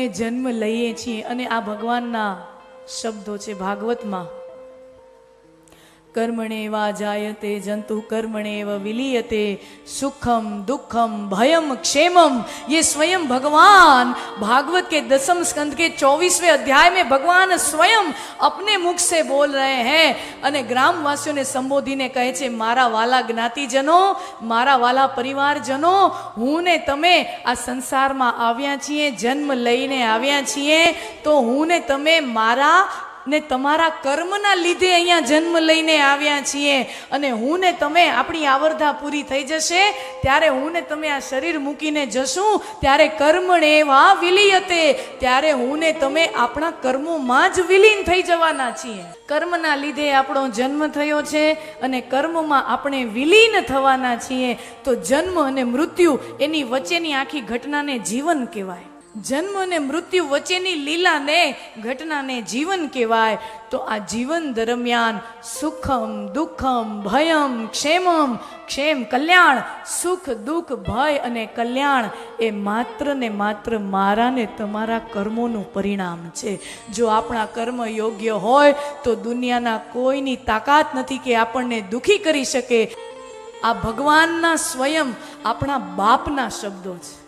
સમયે જન્મ લઈએ છીએ અને આ ભગવાનના શબ્દો છે ભાગવતમાં, કર્મણેવા જાયતે જંતુ કર્મણેવ વિલીયતે सुखम दुखम भयम क्षेमम। ये स्वयं भगवान भागवत के 10वें स्कंद के 24वें अध्याय में भगवान स्वयं अपने मुख से बोल रहे हैं અને ગ્રામવાસીઓને સંબોધીને કહે છે, મારા વાલા જ્ઞાતિજનો, મારા વાલા પરિવારજનો, હું ને તમે આ સંસારમાં આવ્યા છીએ, જન્મ લઈને આવ્યા છીએ, તો હું ને તમે મારા ને તમારા કર્મના લીધે અહીંયા જન્મ લઈને આવ્યા છીએ અને હું ને તમે આપણી આવરધા પૂરી થઈ જશે ત્યારે હું ને તમે આ શરીર મૂકીને જશું ત્યારે કર્મણેવા વિલીયતે, ત્યારે હું ને તમે આપણા કર્મોમાં જ વિલીન થઈ જવાના છીએ। કર્મના લીધે આપણો જન્મ થયો છે અને કર્મમાં આપણે વિલીન થવાના છીએ। તો જન્મ અને મૃત્યુ એની વચ્ચેની આખી ઘટનાને જીવન કહેવાય। જન્મ અને મૃત્યુ વચ્ચેની લીલાને ઘટનાને જીવન કહેવાય। તો આ જીવન દરમિયાન સુખમ દુઃખમ ભયમ ક્ષેમમ, ક્ષેમ કલ્યાણ, સુખ દુઃખ ભય અને કલ્યાણ એ માત્ર ને માત્ર મારા ને તમારા કર્મોનું પરિણામ છે। જો આપણા કર્મ યોગ્ય હોય તો દુનિયાના કોઈની તાકાત નથી કે આપણને દુઃખી કરી શકે। આ ભગવાનના સ્વયં આપણા બાપના શબ્દો છે।